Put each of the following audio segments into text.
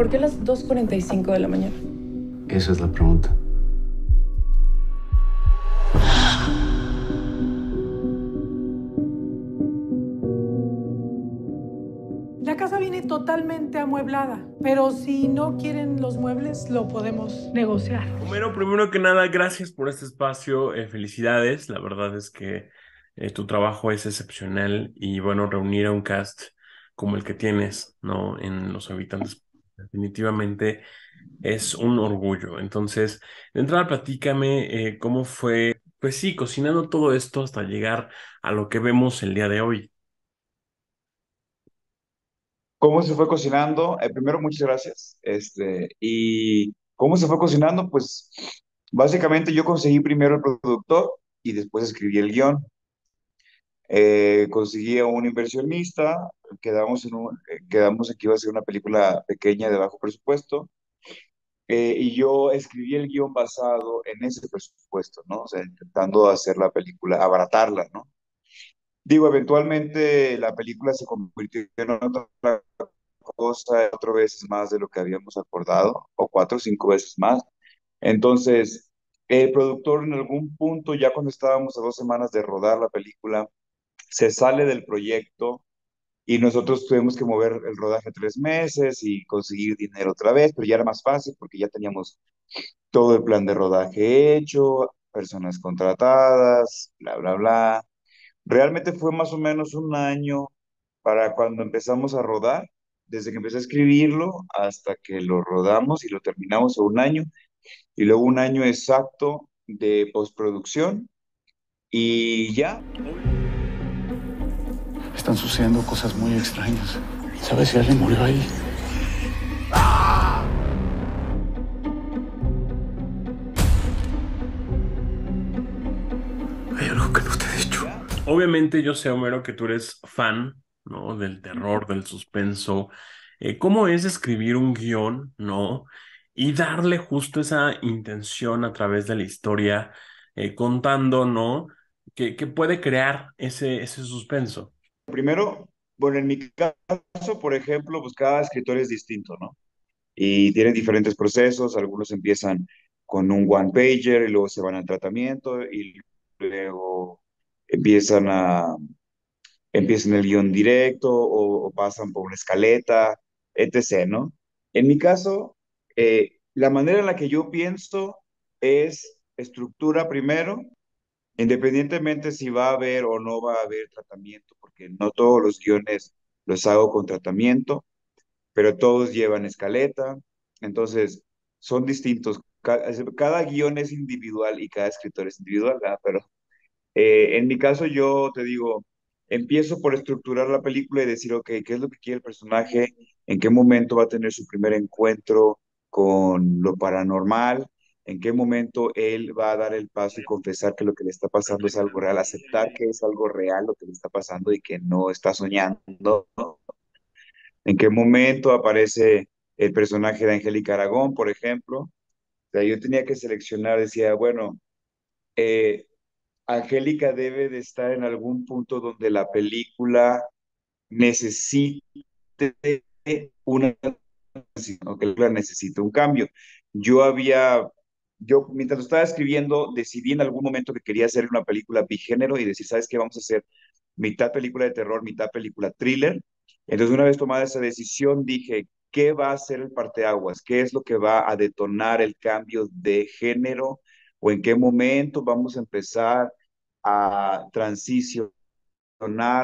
¿Por qué las 2:45 de la mañana? Esa es la pregunta. La casa viene totalmente amueblada, pero si no quieren los muebles, lo podemos negociar. Homero, primero que nada, gracias por este espacio, felicidades, la verdad es que tu trabajo es excepcional y bueno, reunir a un cast como el que tienes, ¿no? En Los Habitantes definitivamente es un orgullo. Entonces, de entrada, platícame cómo fue, pues sí, cocinando todo esto hasta llegar a lo que vemos el día de hoy. ¿Cómo se fue cocinando? Primero, muchas gracias. Y cómo se fue cocinando, pues básicamente yo conseguí primero el productor y después escribí el guión. Conseguí a un inversionista, quedamos en que iba a ser una película pequeña de bajo presupuesto, y yo escribí el guión basado en ese presupuesto, ¿no? O sea, intentando hacer la película, abaratarla, ¿no? Digo, eventualmente la película se convirtió en otra cosa, cuatro veces más de lo que habíamos acordado, o cuatro o cinco veces más. Entonces, el productor en algún punto, ya cuando estábamos a 2 semanas de rodar la película, se sale del proyecto y nosotros tuvimos que mover el rodaje 3 meses y conseguir dinero otra vez, pero ya era más fácil porque ya teníamos todo el plan de rodaje hecho, personas contratadas, bla, bla, bla. Realmente fue más o menos un año para cuando empezamos a rodar, desde que empecé a escribirlo hasta que lo rodamos y lo terminamos, o un año, y luego un año exacto de postproducción y ya. Están sucediendo cosas muy extrañas. ¿Sabes si alguien murió ahí? Hay algo que no te he dicho. Obviamente yo sé, Homero, que tú eres fan, ¿no? Del terror, del suspenso. ¿Cómo es escribir un guión, ¿no? Y darle justo esa intención a través de la historia, contando, ¿no? Que puede crear ese suspenso. Primero, bueno, en mi caso, por ejemplo, pues cada escritor es distinto, ¿no? Y tienen diferentes procesos, algunos empiezan con un one pager y luego se van al tratamiento y luego empiezan a empiezan el guión directo o pasan por una escaleta, etc., ¿no? En mi caso, la manera en la que yo pienso es estructura primero, independientemente si va a haber o no va a haber tratamiento, porque no todos los guiones los hago con tratamiento, pero todos llevan escaleta, entonces son distintos. Cada guión es individual y cada escritor es individual, ¿verdad? Pero en mi caso, yo te digo, empiezo por estructurar la película y decir, ok, ¿qué es lo que quiere el personaje? ¿En qué momento va a tener su primer encuentro con lo paranormal? ¿En qué momento él va a dar el paso y confesar que lo que le está pasando es algo real? Aceptar que es algo real lo que le está pasando y que no está soñando, ¿no? ¿En qué momento aparece el personaje de Angélica Aragón, por ejemplo? O sea, yo tenía que seleccionar, decía, bueno, eh, Angélica debe de estar en algún punto donde la película necesite una transición, o que la película necesite un cambio. Yo había, yo mientras lo estaba escribiendo, decidí en algún momento que quería hacer una película bigénero y decir, ¿sabes qué? Vamos a hacer mitad película de terror, mitad película thriller. Entonces, una vez tomada esa decisión, dije, ¿qué va a ser el parteaguas? ¿Qué es lo que va a detonar el cambio de género? ¿O en qué momento vamos a empezar a transicionar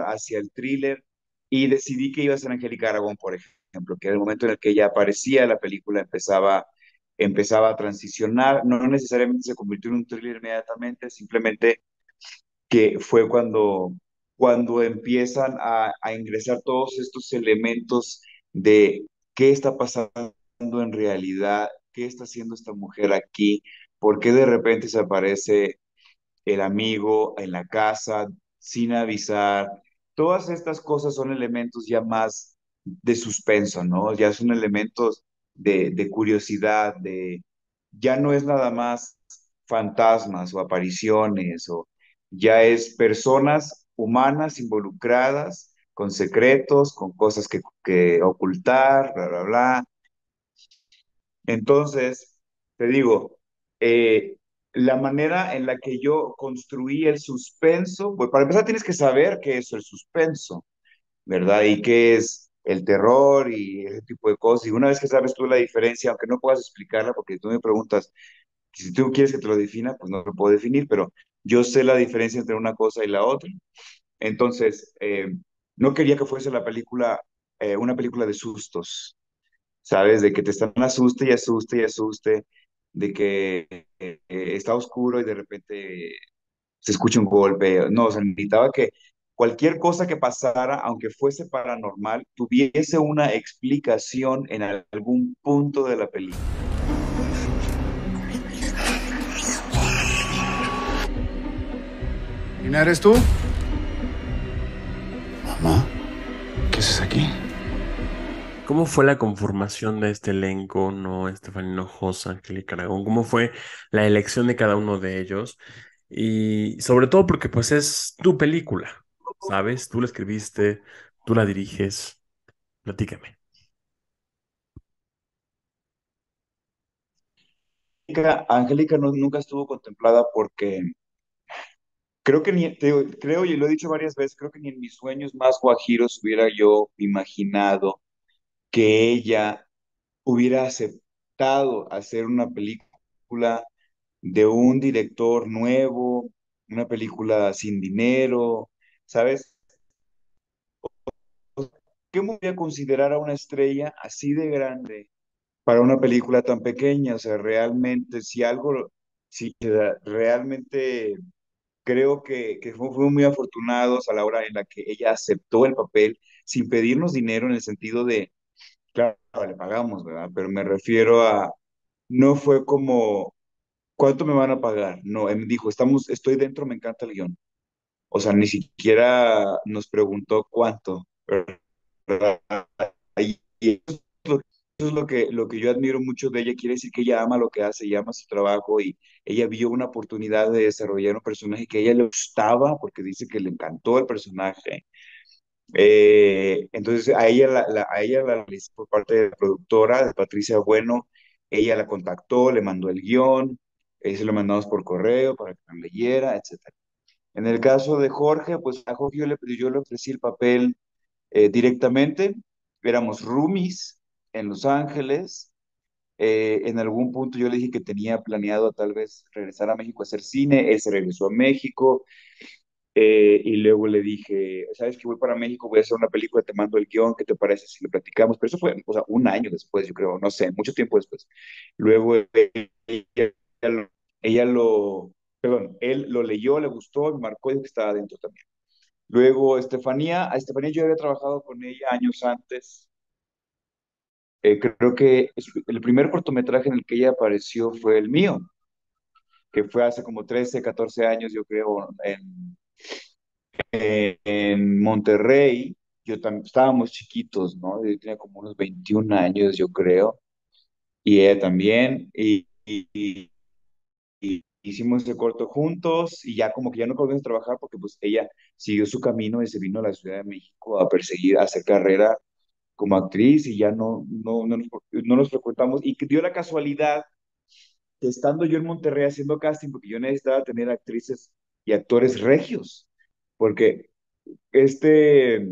hacia el thriller? Y decidí que iba a ser Angélica Aragón, por ejemplo, que era el momento en el que ella aparecía, la película empezaba a transicionar, no necesariamente se convirtió en un thriller inmediatamente, simplemente que fue cuando empiezan a ingresar todos estos elementos de qué está pasando en realidad, qué está haciendo esta mujer aquí, por qué de repente se aparece el amigo en la casa sin avisar. Todas estas cosas son elementos ya más de suspenso, ¿no? Ya son elementos de curiosidad, ya no es nada más fantasmas o apariciones, o ya es personas humanas involucradas con secretos, con cosas que ocultar, bla, bla, bla. Entonces, te digo, eh, la manera en la que yo construí el suspenso, pues para empezar tienes que saber qué es el suspenso, ¿verdad? Y qué es el terror y ese tipo de cosas. Y una vez que sabes tú la diferencia, aunque no puedas explicarla, porque tú me preguntas, si tú quieres que te lo defina, pues no lo puedo definir, pero yo sé la diferencia entre una cosa y la otra. Entonces, no quería que fuese la película, una película de sustos, ¿sabes? De que te están asuste y asuste y asuste, de que está oscuro y de repente se escucha un golpe. No, o sea, necesitaba que cualquier cosa que pasara, aunque fuese paranormal, tuviese una explicación en algún punto de la película. ¿Quién eres tú? Mamá, ¿qué haces aquí? ¿Cómo fue la conformación de este elenco, no? Estefanía Hinojosa, Angélica Aragón, ¿cómo fue la elección de cada uno de ellos? Y sobre todo porque pues es tu película, ¿sabes? Tú la escribiste, tú la diriges, platícame. Angélica nunca estuvo contemplada porque creo que ni, creo, y lo he dicho varias veces, creo que ni en mis sueños más guajiros hubiera yo imaginado que ella hubiera aceptado hacer una película de un director nuevo, una película sin dinero, ¿sabes? ¿Qué me voy a considerar a una estrella así de grande para una película tan pequeña? O sea, realmente, si algo, si realmente creo que fuimos muy afortunados a la hora en la que ella aceptó el papel sin pedirnos dinero en el sentido de, claro, le pagamos, ¿verdad? Pero me refiero a, no fue como, ¿cuánto me van a pagar? No, él me dijo, estoy dentro, me encanta el guión. O sea, ni siquiera nos preguntó cuánto, ¿verdad? Y eso es lo que yo admiro mucho de ella. Quiere decir que ella ama lo que hace y ama su trabajo y ella vio una oportunidad de desarrollar un personaje que a ella le gustaba porque dice que le encantó el personaje. Entonces a ella la realizó por parte de la productora, de Patricia Bueno. Ella la contactó, le mandó el guión, se lo mandamos por correo para que lo leyera, etcétera. En el caso de Jorge, pues a Jorge yo le ofrecí el papel directamente. Éramos roomies en Los Ángeles. En algún punto yo le dije que tenía planeado tal vez regresar a México a hacer cine. Él se regresó a México. Y luego le dije, ¿sabes que voy para México? Voy a hacer una película, te mando el guión, ¿qué te parece si lo platicamos? Pero eso fue, o sea, un año después, yo creo, no sé, mucho tiempo después. Luego ella, lo, ella lo- perdón, él lo leyó, le gustó, me marcó y dijo que estaba adentro también. Luego a Estefanía yo había trabajado con ella años antes. Creo que el primer cortometraje en el que ella apareció fue el mío, que fue hace como 13 14 años, yo creo, en Monterrey. Yo también estábamos chiquitos, ¿no? Yo tenía como unos 21 años, yo creo, y ella también, y hicimos ese corto juntos, y ya como que ya no volvimos a trabajar porque pues ella siguió su camino y se vino a la Ciudad de México a perseguir, a hacer carrera como actriz, y ya no nos frecuentamos, y que dio la casualidad que estando yo en Monterrey haciendo casting, porque yo necesitaba tener actrices y actores regios, porque este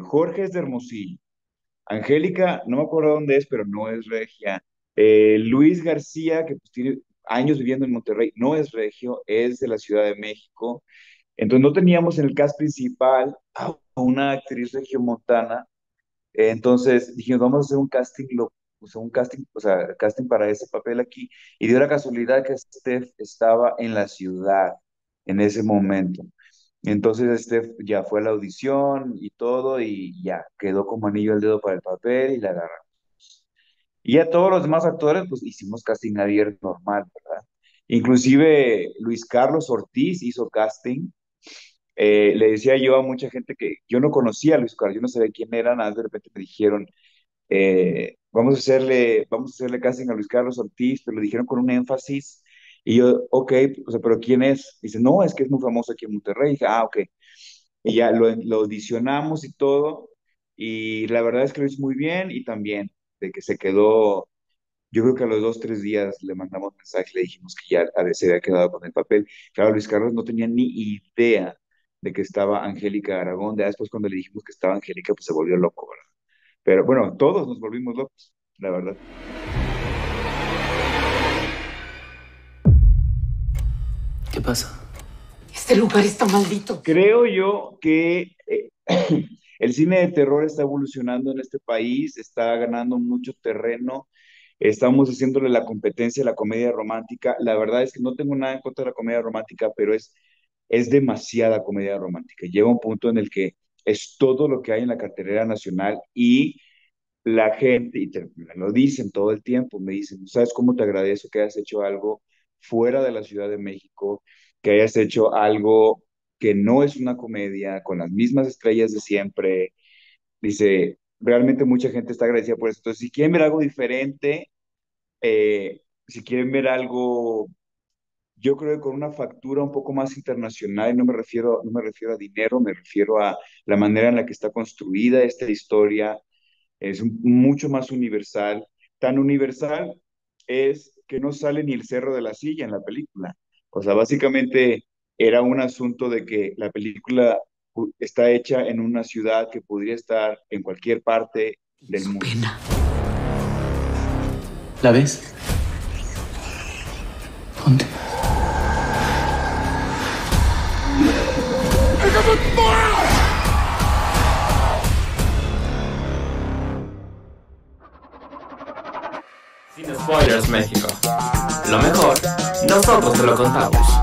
Jorge es de Hermosillo. Angélica, no me acuerdo dónde es, pero no es regia. Luis García, que pues, tiene años viviendo en Monterrey, no es regio, es de la Ciudad de México. Entonces no teníamos en el cast principal a una actriz regiomontana. Entonces dijimos, vamos a hacer un casting, o sea, un casting, o sea, casting para ese papel aquí. Y dio la casualidad que Steph estaba en la ciudad en ese momento. Entonces Steph ya fue a la audición y todo y ya quedó como anillo al dedo para el papel y la agarramos. Y a todos los demás actores, pues hicimos casting abierto normal, ¿verdad? Inclusive Luis Carlos Ortiz hizo casting. Le decía yo a mucha gente que yo no conocía a Luis Carlos, yo no sabía quién era, nada, de repente me dijeron, vamos a hacerle casting a Luis Carlos Ortiz, pero lo dijeron con un énfasis. Y yo, ok, o sea, pero ¿quién es? Dice, no, es que es muy famoso aquí en Monterrey. Y dije, ah, ok. Y ya lo audicionamos y todo. Y la verdad es que lo hizo muy bien y también. de que se quedó. Yo creo que a los 2, 3 días le mandamos mensaje, le dijimos que ya se había quedado con el papel. Claro, Luis Carlos no tenía ni idea de que estaba Angélica Aragón. Ya después cuando le dijimos que estaba Angélica, pues se volvió loco, ¿verdad? Pero bueno, todos nos volvimos locos, la verdad. ¿Qué pasa? Este lugar está maldito. Creo yo que el cine de terror está evolucionando en este país, está ganando mucho terreno. Estamos haciéndole la competencia a la comedia romántica. La verdad es que no tengo nada en contra de la comedia romántica, pero es demasiada comedia romántica. Llega un punto en el que es todo lo que hay en la cartelera nacional y la gente, me lo dicen todo el tiempo, me dicen, ¿sabes cómo te agradezco que hayas hecho algo fuera de la Ciudad de México, que hayas hecho algo que no es una comedia, con las mismas estrellas de siempre? Dice, realmente mucha gente está agradecida por eso. Entonces, si quieren ver algo diferente, si quieren ver algo, yo creo que con una factura un poco más internacional, y no me refiero a dinero, me refiero a la manera en la que está construida esta historia, es mucho más universal. Tan universal es que no sale ni el Cerro de la Silla en la película. O sea, básicamente era un asunto de que la película está hecha en una ciudad que podría estar en cualquier parte del Su mundo. pena. ¿La ves? ¿Dónde? Sin Spoilers México. Lo mejor, nosotros te lo contamos.